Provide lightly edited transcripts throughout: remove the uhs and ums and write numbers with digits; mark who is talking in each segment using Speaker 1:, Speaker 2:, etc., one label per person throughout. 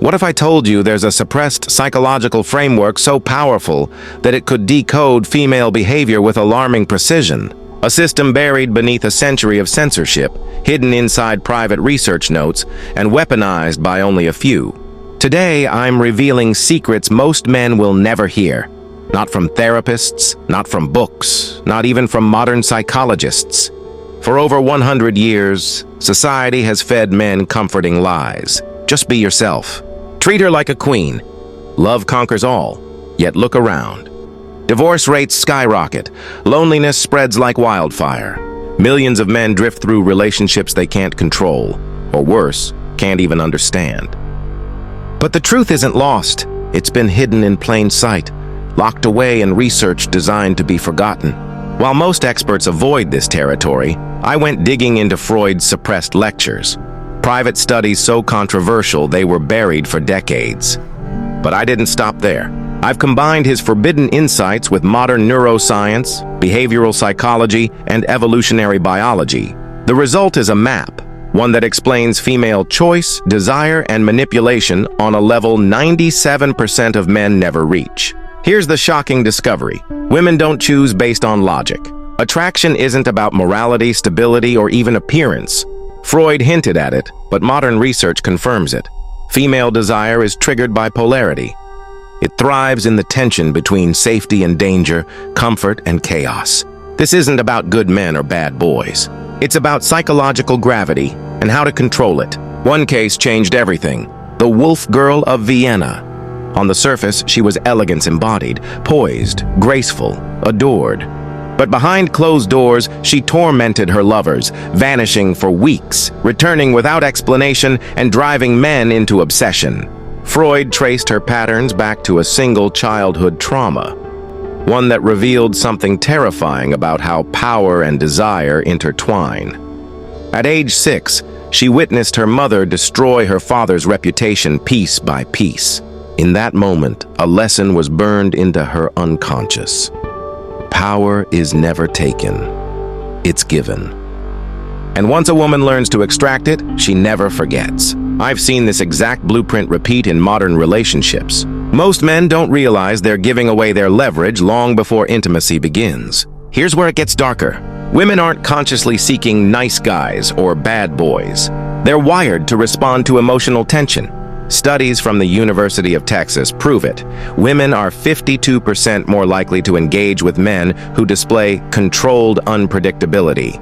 Speaker 1: What if I told you there's a suppressed psychological framework so powerful that it could decode female behavior with alarming precision? A system buried beneath a century of censorship, hidden inside private research notes, and weaponized by only a few. Today, I'm revealing secrets most men will never hear. Not from therapists, not from books, not even from modern psychologists. For over 100 years, society has fed men comforting lies. Just be yourself. Treat her like a queen. Love conquers all, yet look around. Divorce rates skyrocket. Loneliness spreads like wildfire. Millions of men drift through relationships they can't control, or worse, can't even understand. But the truth isn't lost. It's been hidden in plain sight, locked away in research designed to be forgotten. While most experts avoid this territory, I went digging into Freud's suppressed lectures. Private studies so controversial they were buried for decades. But I didn't stop there. I've combined his forbidden insights with modern neuroscience, behavioral psychology, and evolutionary biology. The result is a map, one that explains female choice, desire, and manipulation on a level 97% of men never reach. Here's the shocking discovery. Women don't choose based on logic. Attraction isn't about morality, stability, or even appearance. Freud hinted at it, but modern research confirms it. Female desire is triggered by polarity. It thrives in the tension between safety and danger, comfort and chaos. This isn't about good men or bad boys. It's about psychological gravity and how to control it. One case changed everything. The Wolf Girl of Vienna. On the surface, she was elegance embodied, poised, graceful, adored. But behind closed doors, she tormented her lovers, vanishing for weeks, returning without explanation, and driving men into obsession. Freud traced her patterns back to a single childhood trauma, one that revealed something terrifying about how power and desire intertwine. At age 6, she witnessed her mother destroy her father's reputation piece by piece. In that moment, a lesson was burned into her unconscious. Power is never taken. It's given. And once a woman learns to extract it, she never forgets. I've seen this exact blueprint repeat in modern relationships. Most men don't realize they're giving away their leverage long before intimacy begins. Here's where it gets darker. Women aren't consciously seeking nice guys or bad boys. They're wired to respond to emotional tension. Studies from the University of Texas prove it. Women are 52% more likely to engage with men who display controlled unpredictability.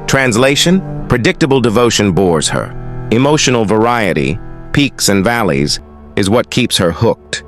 Speaker 1: Translation: predictable devotion bores her. Emotional variety, peaks and valleys, is what keeps her hooked.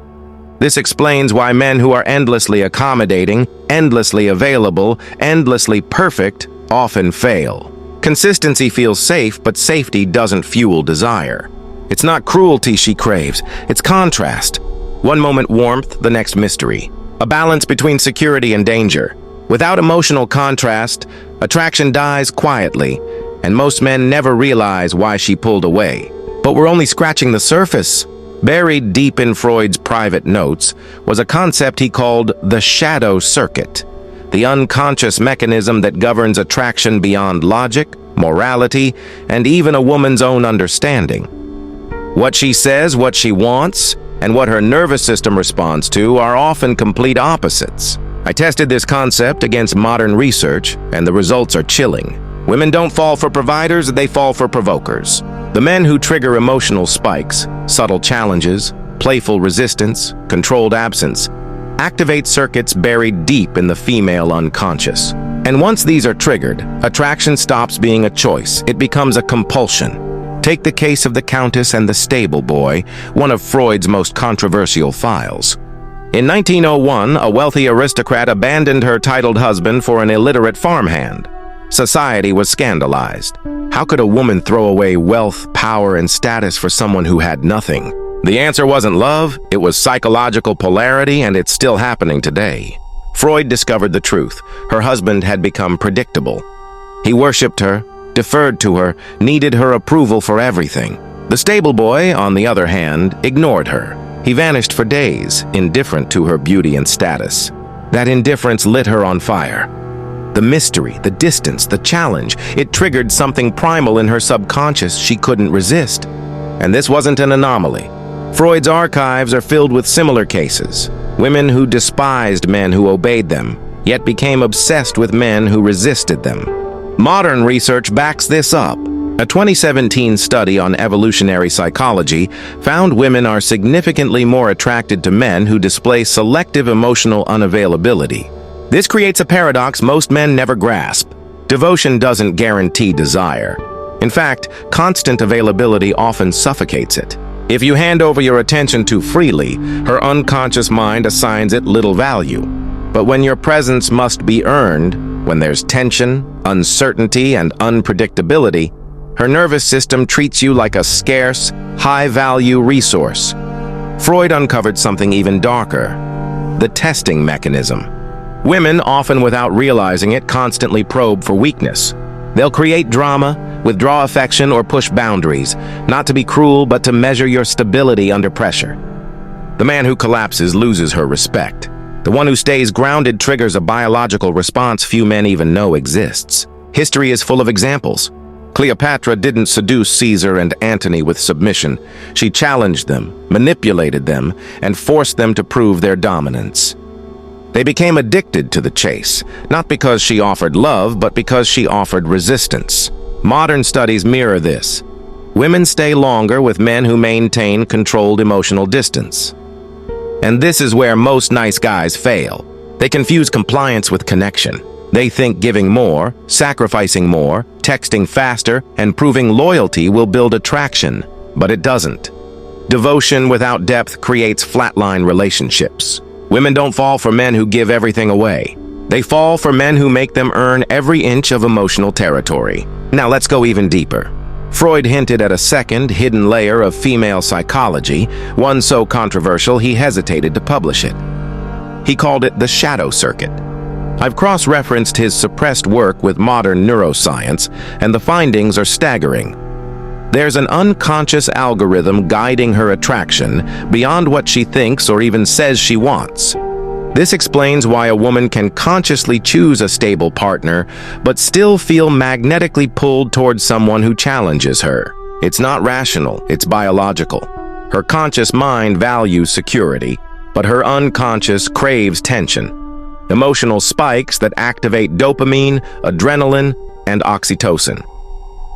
Speaker 1: This explains why men who are endlessly accommodating, endlessly available, endlessly perfect often fail. Consistency feels safe, but safety doesn't fuel desire. It's not cruelty she craves, it's contrast. One moment warmth, the next mystery. A balance between security and danger. Without emotional contrast, attraction dies quietly, and most men never realize why she pulled away. But we're only scratching the surface. Buried deep in Freud's private notes was a concept he called the shadow circuit, the unconscious mechanism that governs attraction beyond logic, morality, and even a woman's own understanding. What she says, what she wants, and what her nervous system responds to are often complete opposites. I tested this concept against modern research, and the results are chilling. Women don't fall for providers, they fall for provokers. The men who trigger emotional spikes, subtle challenges, playful resistance, controlled absence, activate circuits buried deep in the female unconscious. And once these are triggered, attraction stops being a choice, it becomes a compulsion. Take the case of the Countess and the Stable Boy, one of Freud's most controversial files. In 1901, a wealthy aristocrat abandoned her titled husband for an illiterate farmhand. Society was scandalized. How could a woman throw away wealth, power, and status for someone who had nothing? The answer wasn't love, it was psychological polarity, and it's still happening today. Freud discovered the truth. Her husband had become predictable. He worshipped her, deferred to her, needed her approval for everything. The stable boy, on the other hand, ignored her. He vanished for days, indifferent to her beauty and status. That indifference lit her on fire. The mystery, the distance, the challenge, it triggered something primal in her subconscious she couldn't resist. And this wasn't an anomaly. Freud's archives are filled with similar cases. Women who despised men who obeyed them, yet became obsessed with men who resisted them. Modern research backs this up. A 2017 study on evolutionary psychology found women are significantly more attracted to men who display selective emotional unavailability. This creates a paradox most men never grasp. Devotion doesn't guarantee desire. In fact, constant availability often suffocates it. If you hand over your attention too freely, her unconscious mind assigns it little value. But when your presence must be earned, when there's tension, uncertainty, and unpredictability, her nervous system treats you like a scarce, high-value resource. Freud uncovered something even darker: the testing mechanism. Women, often without realizing it, constantly probe for weakness. They'll create drama, withdraw affection, or push boundaries, not to be cruel, but to measure your stability under pressure. The man who collapses loses her respect. The one who stays grounded triggers a biological response few men even know exists. History is full of examples. Cleopatra didn't seduce Caesar and Antony with submission. She challenged them, manipulated them, and forced them to prove their dominance. They became addicted to the chase, not because she offered love, but because she offered resistance. Modern studies mirror this. Women stay longer with men who maintain controlled emotional distance. And this is where most nice guys fail. They confuse compliance with connection. They think giving more, sacrificing more, texting faster, and proving loyalty will build attraction, but it doesn't. Devotion without depth creates flatline relationships. Women don't fall for men who give everything away. They fall for men who make them earn every inch of emotional territory. Now let's go even deeper. Freud hinted at a second, hidden layer of female psychology, one so controversial he hesitated to publish it. He called it the shadow circuit. I've cross-referenced his suppressed work with modern neuroscience, and the findings are staggering. There's an unconscious algorithm guiding her attraction beyond what she thinks or even says she wants. This explains why a woman can consciously choose a stable partner, but still feel magnetically pulled towards someone who challenges her. It's not rational, it's biological. Her conscious mind values security, but her unconscious craves tension. Emotional spikes that activate dopamine, adrenaline, and oxytocin.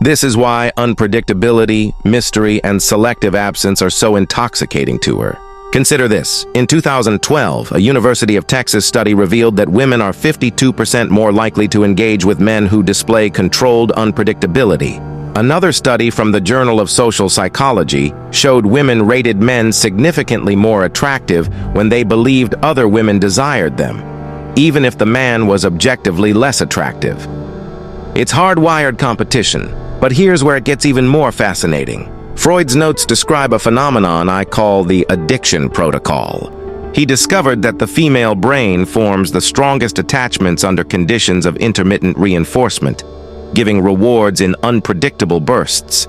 Speaker 1: This is why unpredictability, mystery, and selective absence are so intoxicating to her. Consider this. In 2012, a University of Texas study revealed that women are 52% more likely to engage with men who display controlled unpredictability. Another study from the Journal of Social Psychology showed women rated men significantly more attractive when they believed other women desired them, even if the man was objectively less attractive. It's hardwired competition, but here's where it gets even more fascinating. Freud's notes describe a phenomenon I call the addiction protocol. He discovered that the female brain forms the strongest attachments under conditions of intermittent reinforcement, giving rewards in unpredictable bursts.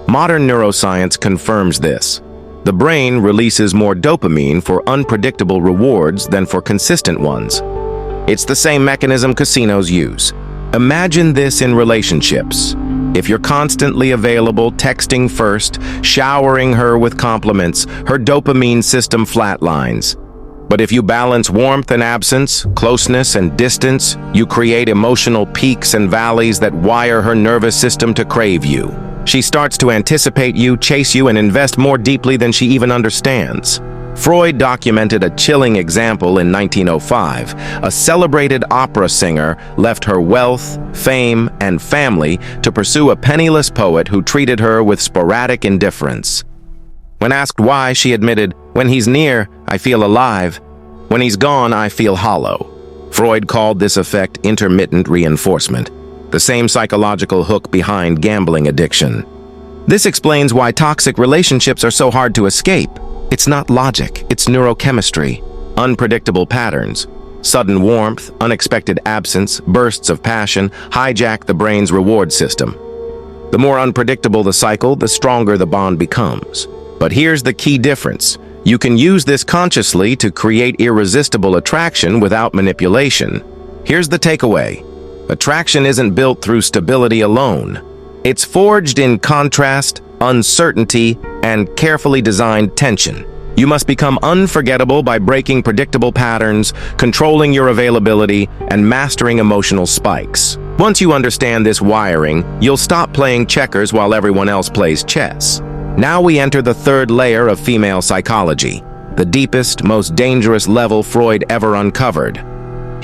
Speaker 1: Modern neuroscience confirms this. The brain releases more dopamine for unpredictable rewards than for consistent ones. It's the same mechanism casinos use. Imagine this in relationships. If you're constantly available, texting first, showering her with compliments, her dopamine system flatlines. But if you balance warmth and absence, closeness and distance, you create emotional peaks and valleys that wire her nervous system to crave you. She starts to anticipate you, chase you, and invest more deeply than she even understands. Freud documented a chilling example in 1905. A celebrated opera singer left her wealth, fame, and family to pursue a penniless poet who treated her with sporadic indifference. When asked why, she admitted, "When he's near, I feel alive. When he's gone, I feel hollow." Freud called this effect intermittent reinforcement, the same psychological hook behind gambling addiction. This explains why toxic relationships are so hard to escape. It's not logic, it's neurochemistry. Unpredictable patterns, sudden warmth, unexpected absence, bursts of passion hijack the brain's reward system. The more unpredictable the cycle, the stronger the bond becomes. But here's the key difference. You can use this consciously to create irresistible attraction without manipulation. Here's the takeaway. Attraction isn't built through stability alone. It's forged in contrast, uncertainty, and carefully designed tension. You must become unforgettable by breaking predictable patterns, controlling your availability, and mastering emotional spikes. Once you understand this wiring, you'll stop playing checkers while everyone else plays chess. Now we enter the third layer of female psychology, the deepest, most dangerous level Freud ever uncovered.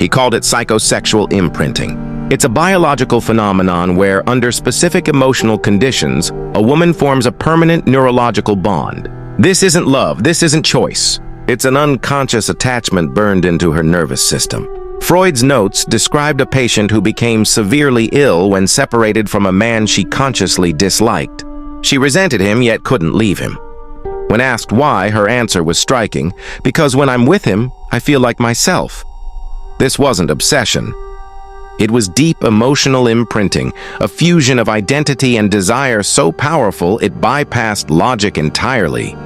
Speaker 1: He called it psychosexual imprinting. It's a biological phenomenon where, under specific emotional conditions, a woman forms a permanent neurological bond. This isn't love, this isn't choice. It's an unconscious attachment burned into her nervous system. Freud's notes described a patient who became severely ill when separated from a man she consciously disliked. She resented him yet couldn't leave him. When asked why, her answer was striking: "Because when I'm with him, I feel like myself." This wasn't obsession. It was deep emotional imprinting, a fusion of identity and desire so powerful it bypassed logic entirely.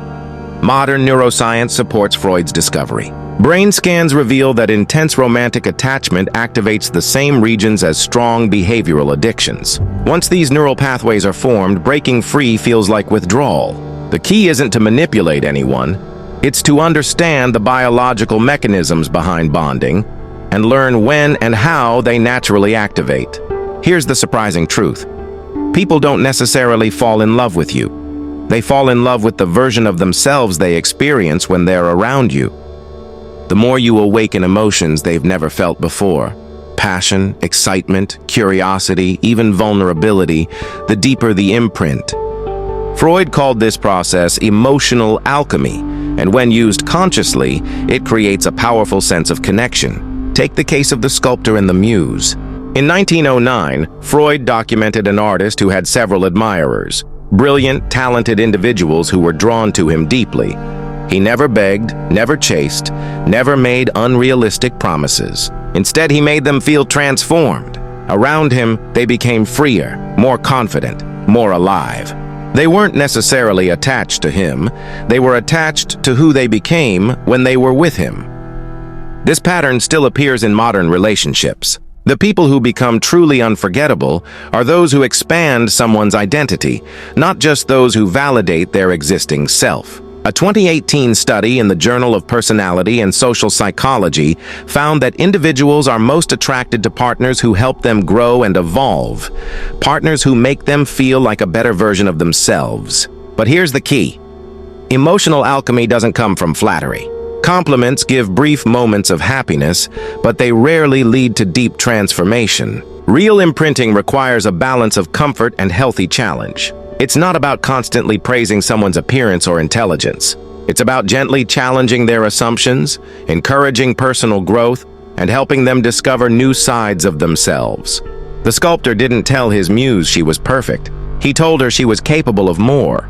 Speaker 1: Modern neuroscience supports Freud's discovery. Brain scans reveal that intense romantic attachment activates the same regions as strong behavioral addictions. Once these neural pathways are formed, breaking free feels like withdrawal. The key isn't to manipulate anyone, it's to understand the biological mechanisms behind bonding and learn when and how they naturally activate. Here's the surprising truth. People don't necessarily fall in love with you. They fall in love with the version of themselves they experience when they're around you. The more you awaken emotions they've never felt before, passion, excitement, curiosity, even vulnerability, the deeper the imprint. Freud called this process emotional alchemy, and when used consciously, it creates a powerful sense of connection. Take the case of the sculptor and the muse. In 1909, Freud documented an artist who had several admirers, brilliant, talented individuals who were drawn to him deeply. He never begged, never chased, never made unrealistic promises. Instead, he made them feel transformed. Around him, they became freer, more confident, more alive. They weren't necessarily attached to him, they were attached to who they became when they were with him. This pattern still appears in modern relationships. The people who become truly unforgettable are those who expand someone's identity, not just those who validate their existing self. A 2018 study in the Journal of Personality and Social Psychology found that individuals are most attracted to partners who help them grow and evolve, partners who make them feel like a better version of themselves. But here's the key. Emotional alchemy doesn't come from flattery. Compliments give brief moments of happiness, but they rarely lead to deep transformation. Real imprinting requires a balance of comfort and healthy challenge. It's not about constantly praising someone's appearance or intelligence. It's about gently challenging their assumptions, encouraging personal growth, and helping them discover new sides of themselves. The sculptor didn't tell his muse she was perfect. He told her she was capable of more.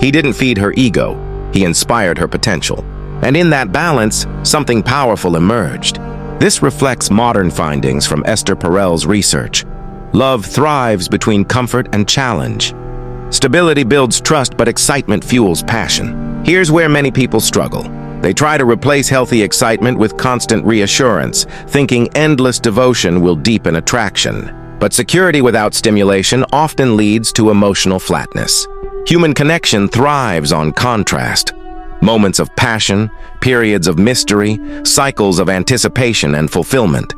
Speaker 1: He didn't feed her ego. He inspired her potential. And in that balance, something powerful emerged. This reflects modern findings from Esther Perel's research. Love thrives between comfort and challenge. Stability builds trust, but excitement fuels passion. Here's where many people struggle. They try to replace healthy excitement with constant reassurance, thinking endless devotion will deepen attraction. But security without stimulation often leads to emotional flatness. Human connection thrives on contrast. Moments of passion, periods of mystery, cycles of anticipation and fulfillment.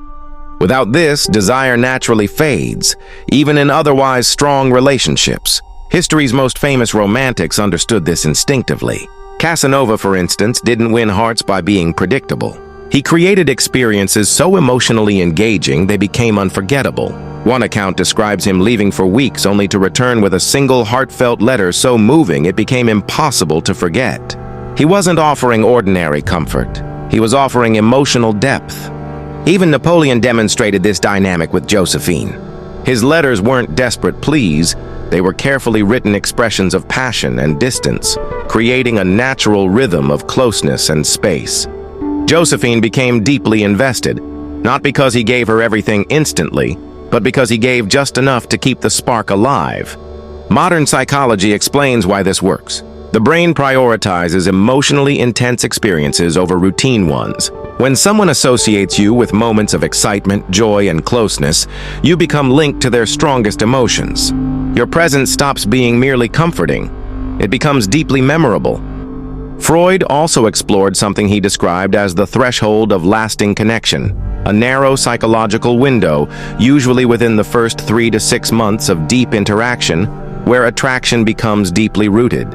Speaker 1: Without this, desire naturally fades, even in otherwise strong relationships. History's most famous romantics understood this instinctively. Casanova, for instance, didn't win hearts by being predictable. He created experiences so emotionally engaging they became unforgettable. One account describes him leaving for weeks only to return with a single heartfelt letter so moving it became impossible to forget. He wasn't offering ordinary comfort. He was offering emotional depth. Even Napoleon demonstrated this dynamic with Josephine. His letters weren't desperate pleas, they were carefully written expressions of passion and distance, creating a natural rhythm of closeness and space. Josephine became deeply invested, not because he gave her everything instantly, but because he gave just enough to keep the spark alive. Modern psychology explains why this works. The brain prioritizes emotionally intense experiences over routine ones. When someone associates you with moments of excitement, joy, and closeness, you become linked to their strongest emotions. Your presence stops being merely comforting. It becomes deeply memorable. Freud also explored something he described as the threshold of lasting connection, a narrow psychological window, usually within the first 3 to 6 months of deep interaction, where attraction becomes deeply rooted.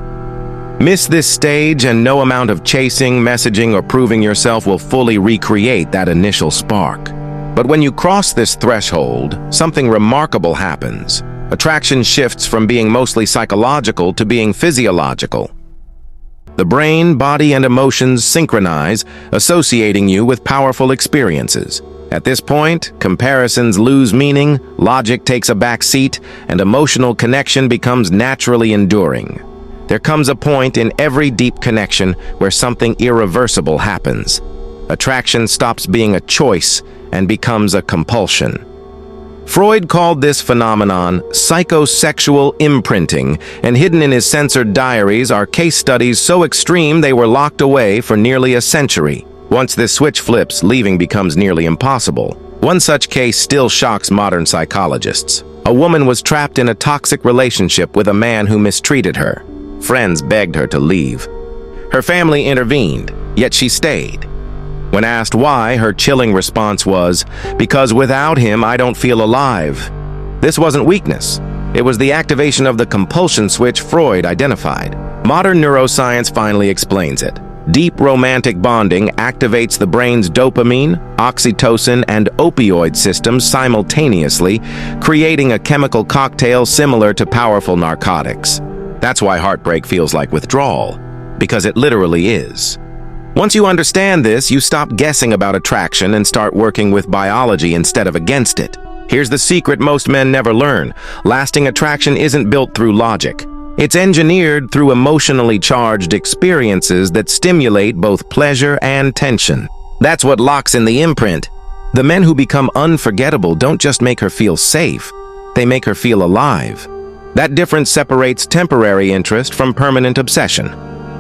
Speaker 1: Miss this stage and no amount of chasing, messaging, or proving yourself will fully recreate that initial spark. But when you cross this threshold, something remarkable happens. Attraction shifts from being mostly psychological to being physiological. The brain, body, and emotions synchronize, associating you with powerful experiences. At this point, comparisons lose meaning, logic takes a back seat, and emotional connection becomes naturally enduring. There comes a point in every deep connection where something irreversible happens. Attraction stops being a choice and becomes a compulsion. Freud called this phenomenon psychosexual imprinting, and hidden in his censored diaries are case studies so extreme they were locked away for nearly a century. Once this switch flips, leaving becomes nearly impossible. One such case still shocks modern psychologists. A woman was trapped in a toxic relationship with a man who mistreated her. Friends begged her to leave. Her family intervened, yet she stayed. When asked why, her chilling response was, "Because without him, I don't feel alive." This wasn't weakness. It was the activation of the compulsion switch Freud identified. Modern neuroscience finally explains it. Deep romantic bonding activates the brain's dopamine, oxytocin, and opioid systems simultaneously, creating a chemical cocktail similar to powerful narcotics. That's why heartbreak feels like withdrawal, because it literally is. Once you understand this, you stop guessing about attraction and start working with biology instead of against it. Here's the secret most men never learn. Lasting attraction isn't built through logic. It's engineered through emotionally charged experiences that stimulate both pleasure and tension. That's what locks in the imprint. The men who become unforgettable don't just make her feel safe, they make her feel alive. That difference separates temporary interest from permanent obsession.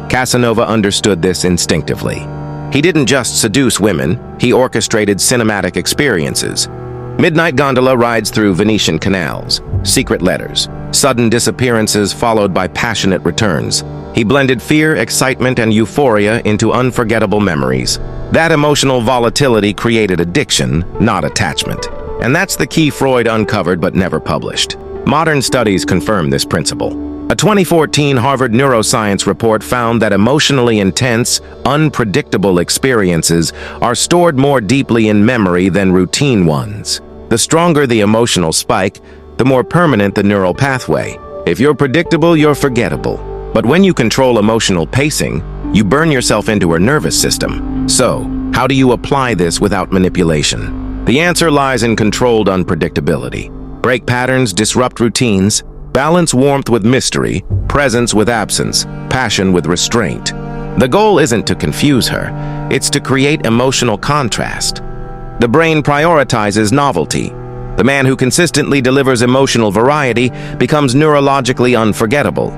Speaker 1: Casanova understood this instinctively. He didn't just seduce women, he orchestrated cinematic experiences. Midnight gondola rides through Venetian canals, secret letters, sudden disappearances followed by passionate returns. He blended fear, excitement, and euphoria into unforgettable memories. That emotional volatility created addiction, not attachment. And that's the key Freud uncovered but never published. Modern studies confirm this principle. A 2014 Harvard neuroscience report found that emotionally intense, unpredictable experiences are stored more deeply in memory than routine ones. The stronger the emotional spike, the more permanent the neural pathway. If you're predictable, you're forgettable. But when you control emotional pacing, you burn yourself into her nervous system. So, how do you apply this without manipulation? The answer lies in controlled unpredictability. Break patterns, disrupt routines, balance warmth with mystery, presence with absence, passion with restraint. The goal isn't to confuse her, it's to create emotional contrast. The brain prioritizes novelty. The man who consistently delivers emotional variety becomes neurologically unforgettable.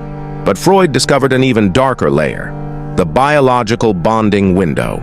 Speaker 1: But Freud discovered an even darker layer, the biological bonding window.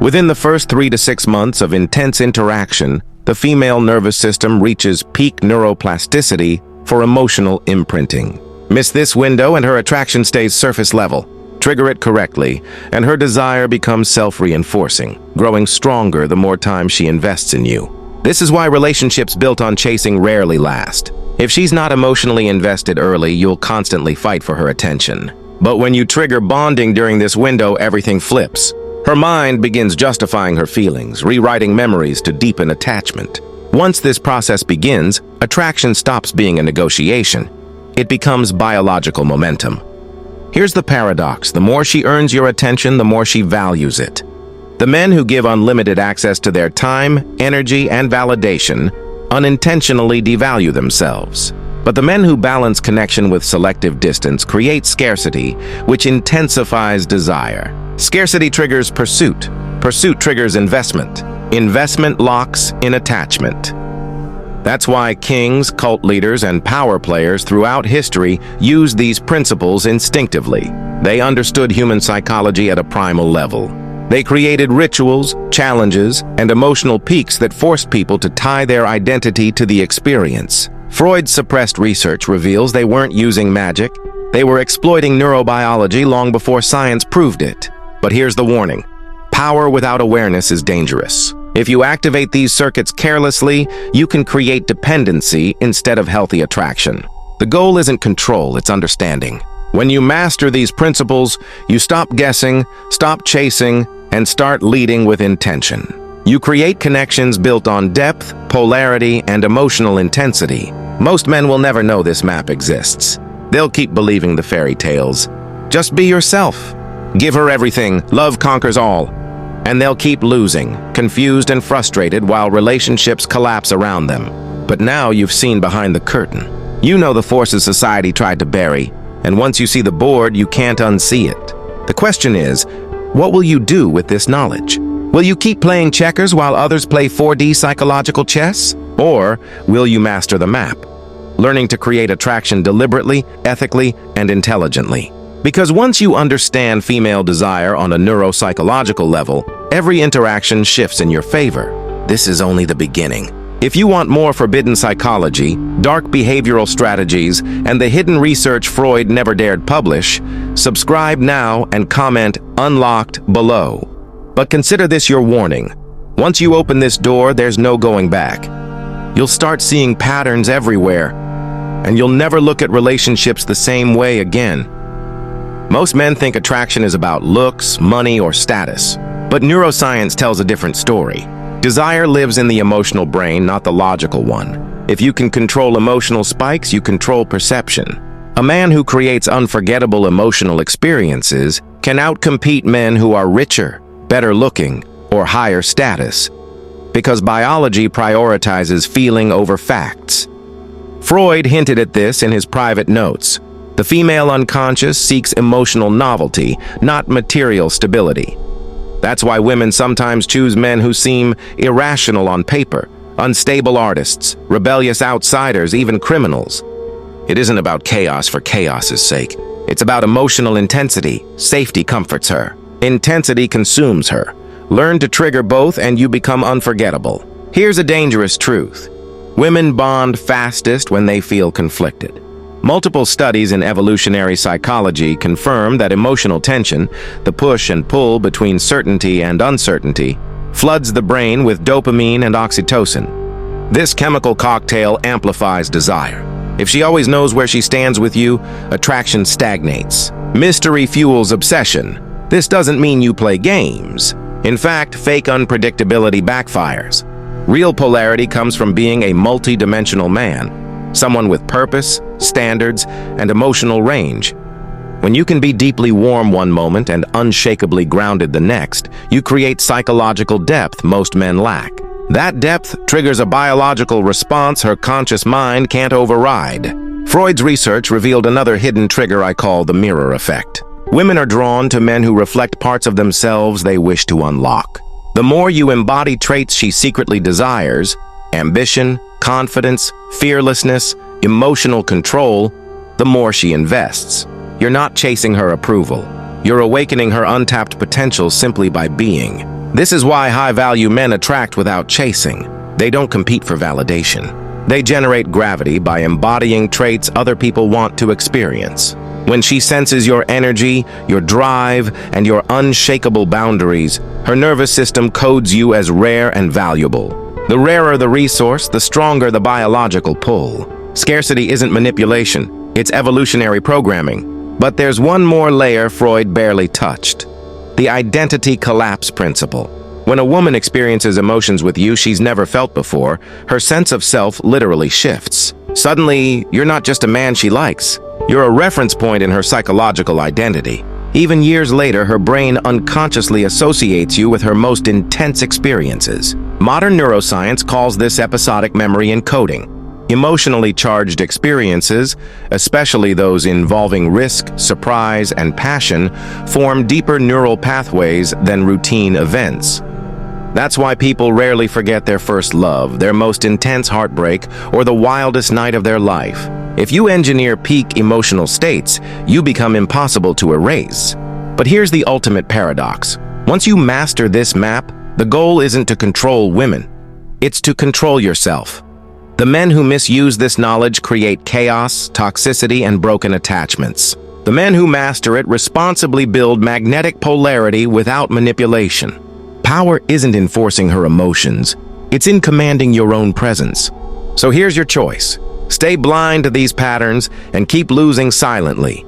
Speaker 1: Within the first 3 to 6 months of intense interaction, the female nervous system reaches peak neuroplasticity for emotional imprinting. Miss this window and her attraction stays surface level. Trigger it correctly, and her desire becomes self-reinforcing, growing stronger the more time she invests in you. This is why relationships built on chasing rarely last. If she's not emotionally invested early, you'll constantly fight for her attention. But when you trigger bonding during this window, everything flips. Her mind begins justifying her feelings, rewriting memories to deepen attachment. Once this process begins, attraction stops being a negotiation. It becomes biological momentum. Here's the paradox: the more she earns your attention, the more she values it. The men who give unlimited access to their time, energy, and validation unintentionally devalue themselves. But the men who balance connection with selective distance create scarcity, which intensifies desire. Scarcity triggers pursuit. Pursuit triggers investment. Investment locks in attachment. That's why kings, cult leaders, and power players throughout history used these principles instinctively. They understood human psychology at a primal level. They created rituals, challenges, and emotional peaks that forced people to tie their identity to the experience. Freud's suppressed research reveals they weren't using magic. They were exploiting neurobiology long before science proved it. But here's the warning. Power without awareness is dangerous. If you activate these circuits carelessly, you can create dependency instead of healthy attraction. The goal isn't control, it's understanding. When you master these principles, you stop guessing, stop chasing, and start leading with intention. You create connections built on depth, polarity, and emotional intensity. Most men will never know this map exists. They'll keep believing the fairy tales. Just be yourself. Give her everything, love conquers all. And they'll keep losing, confused and frustrated while relationships collapse around them. But now you've seen behind the curtain. You know the forces society tried to bury, and once you see the board, you can't unsee it. The question is, what will you do with this knowledge? Will you keep playing checkers while others play 4D psychological chess? Or will you master the map, learning to create attraction deliberately, ethically, and intelligently? Because once you understand female desire on a neuropsychological level, every interaction shifts in your favor. This is only the beginning. If you want more forbidden psychology, dark behavioral strategies, and the hidden research Freud never dared publish, subscribe now and comment "Unlocked" below. But consider this your warning. Once you open this door, there's no going back. You'll start seeing patterns everywhere, and you'll never look at relationships the same way again. Most men think attraction is about looks, money, or status. But neuroscience tells a different story. Desire lives in the emotional brain, not the logical one. If you can control emotional spikes, you control perception. A man who creates unforgettable emotional experiences can outcompete men who are richer, better looking, or higher status, because biology prioritizes feeling over facts. Freud hinted at this in his private notes. The female unconscious seeks emotional novelty, not material stability. That's why women sometimes choose men who seem irrational on paper, unstable artists, rebellious outsiders, even criminals. It isn't about chaos for chaos's sake. It's about emotional intensity. Safety comforts her. Intensity consumes her. Learn to trigger both and you become unforgettable. Here's a dangerous truth. Women bond fastest when they feel conflicted. Multiple studies in evolutionary psychology confirm that emotional tension, the push and pull between certainty and uncertainty, floods the brain with dopamine and oxytocin. This chemical cocktail amplifies desire. If she always knows where she stands with you, attraction stagnates. Mystery fuels obsession. This doesn't mean you play games. In fact, fake unpredictability backfires. Real polarity comes from being a multi-dimensional man. Someone with purpose, standards, and emotional range. When you can be deeply warm one moment and unshakably grounded the next, you create psychological depth most men lack. That depth triggers a biological response her conscious mind can't override. Freud's research revealed another hidden trigger I call the mirror effect. Women are drawn to men who reflect parts of themselves they wish to unlock. The more you embody traits she secretly desires, ambition, confidence, fearlessness, emotional control, the more she invests. You're not chasing her approval. You're awakening her untapped potential simply by being. This is why high-value men attract without chasing. They don't compete for validation. They generate gravity by embodying traits other people want to experience. When she senses your energy, your drive, and your unshakable boundaries, her nervous system codes you as rare and valuable. The rarer the resource, the stronger the biological pull. Scarcity isn't manipulation, it's evolutionary programming. But there's one more layer Freud barely touched. The identity collapse principle. When a woman experiences emotions with you she's never felt before, her sense of self literally shifts. Suddenly, you're not just a man she likes. You're a reference point in her psychological identity. Even years later, her brain unconsciously associates you with her most intense experiences. Modern neuroscience calls this episodic memory encoding. Emotionally charged experiences, especially those involving risk, surprise, and passion, form deeper neural pathways than routine events. That's why people rarely forget their first love, their most intense heartbreak, or the wildest night of their life. If you engineer peak emotional states, you become impossible to erase. But here's the ultimate paradox. Once you master this map, the goal isn't to control women. It's to control yourself. The men who misuse this knowledge create chaos, toxicity, and broken attachments. The men who master it responsibly build magnetic polarity without manipulation. Power isn't in forcing her emotions, it's in commanding your own presence. So here's your choice. Stay blind to these patterns and keep losing silently.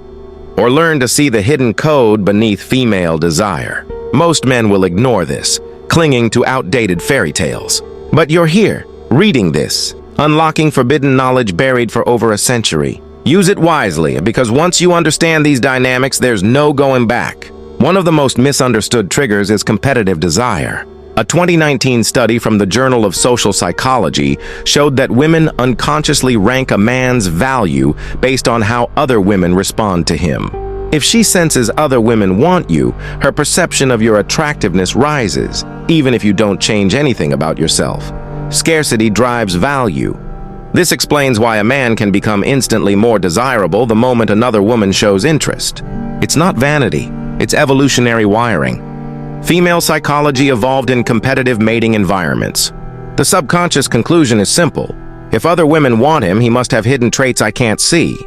Speaker 1: Or learn to see the hidden code beneath female desire. Most men will ignore this, clinging to outdated fairy tales. But you're here, reading this, unlocking forbidden knowledge buried for over a century. Use it wisely, because once you understand these dynamics, there's no going back. One of the most misunderstood triggers is competitive desire. A 2019 study from the Journal of Social Psychology showed that women unconsciously rank a man's value based on how other women respond to him. If she senses other women want you, her perception of your attractiveness rises, even if you don't change anything about yourself. Scarcity drives value. This explains why a man can become instantly more desirable the moment another woman shows interest. It's not vanity, it's evolutionary wiring. Female psychology evolved in competitive mating environments. The subconscious conclusion is simple. If other women want him, he must have hidden traits I can't see.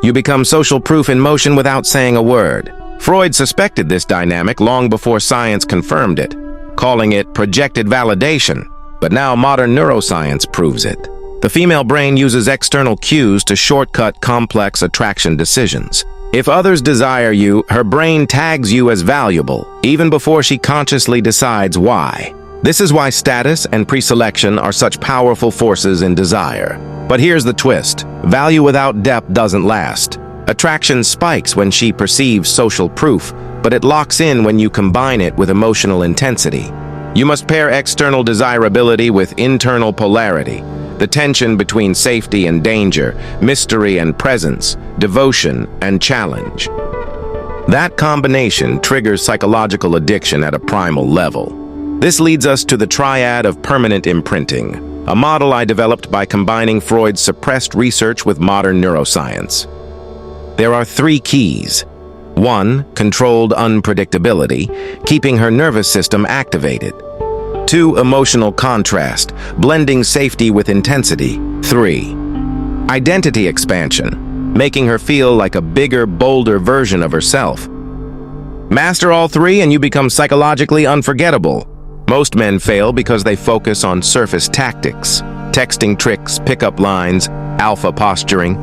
Speaker 1: You become social proof in motion without saying a word. Freud suspected this dynamic long before science confirmed it, calling it projected validation. But now modern neuroscience proves it. The female brain uses external cues to shortcut complex attraction decisions. If others desire you, her brain tags you as valuable, even before she consciously decides why. This is why status and preselection are such powerful forces in desire. But here's the twist. Value without depth doesn't last. Attraction spikes when she perceives social proof, but it locks in when you combine it with emotional intensity. You must pair external desirability with internal polarity. The tension between safety and danger, mystery and presence, devotion and challenge. That combination triggers psychological addiction at a primal level. This leads us to the triad of permanent imprinting, a model I developed by combining Freud's suppressed research with modern neuroscience. There are 3 keys. 1. Controlled unpredictability, keeping her nervous system activated. 2. Emotional contrast, blending safety with intensity. 3. Identity expansion, making her feel like a bigger, bolder version of herself. Master all 3 and you become psychologically unforgettable. Most men fail because they focus on surface tactics, texting tricks, pickup lines, alpha posturing.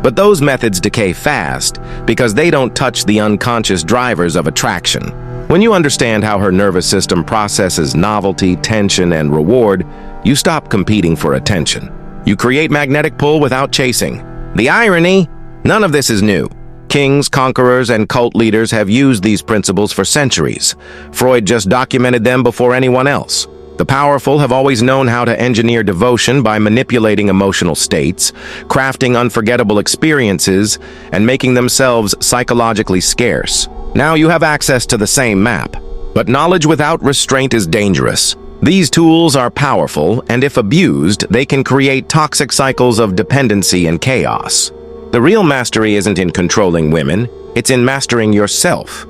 Speaker 1: But those methods decay fast because they don't touch the unconscious drivers of attraction. When you understand how her nervous system processes novelty, tension, and reward, you stop competing for attention. You create magnetic pull without chasing. The irony? None of this is new. Kings, conquerors, and cult leaders have used these principles for centuries. Freud just documented them before anyone else. The powerful have always known how to engineer devotion by manipulating emotional states, crafting unforgettable experiences, and making themselves psychologically scarce. Now you have access to the same map. But knowledge without restraint is dangerous. These tools are powerful, and if abused, they can create toxic cycles of dependency and chaos. The real mastery isn't in controlling women, it's in mastering yourself.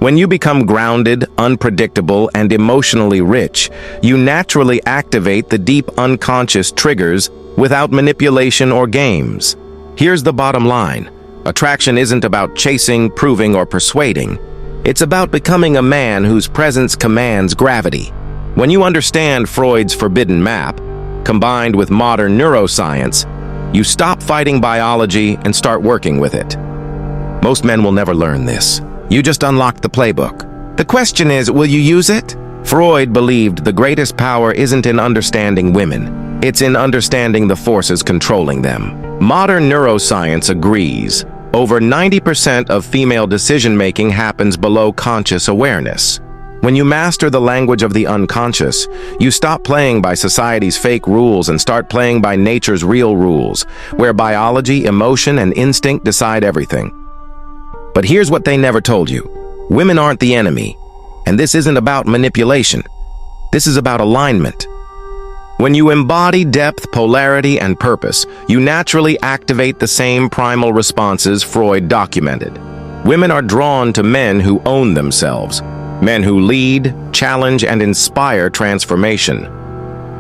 Speaker 1: When you become grounded, unpredictable, and emotionally rich, you naturally activate the deep unconscious triggers without manipulation or games. Here's the bottom line. Attraction isn't about chasing, proving, or persuading. It's about becoming a man whose presence commands gravity. When you understand Freud's forbidden map, combined with modern neuroscience, you stop fighting biology and start working with it. Most men will never learn this. You just unlocked the playbook. The question is, will you use it? Freud believed the greatest power isn't in understanding women. It's in understanding the forces controlling them. Modern neuroscience agrees. Over 90% of female decision-making happens below conscious awareness. When you master the language of the unconscious, you stop playing by society's fake rules and start playing by nature's real rules, where biology, emotion, and instinct decide everything. But here's what they never told you. Women aren't the enemy, and this isn't about manipulation. This is about alignment. When you embody depth, polarity, and purpose, you naturally activate the same primal responses Freud documented. Women are drawn to men who own themselves, men who lead, challenge, and inspire transformation.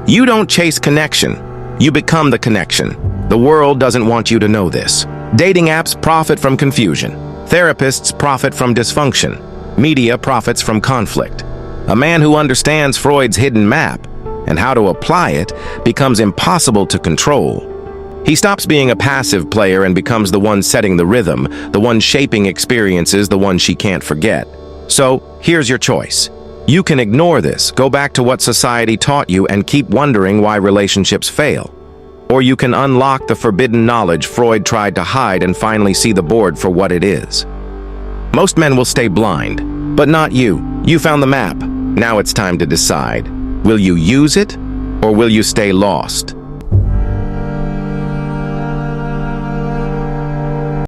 Speaker 1: You don't chase connection, you become the connection. The world doesn't want you to know this. Dating apps profit from confusion. Therapists profit from dysfunction. Media profits from conflict. A man who understands Freud's hidden map and how to apply it becomes impossible to control. He stops being a passive player and becomes the one setting the rhythm, the one shaping experiences, the one she can't forget. So, here's your choice. You can ignore this, go back to what society taught you, and keep wondering why relationships fail. Or you can unlock the forbidden knowledge Freud tried to hide and finally see the board for what it is. Most men will stay blind, but not you. You found the map. Now it's time to decide. Will you use it, or will you stay lost?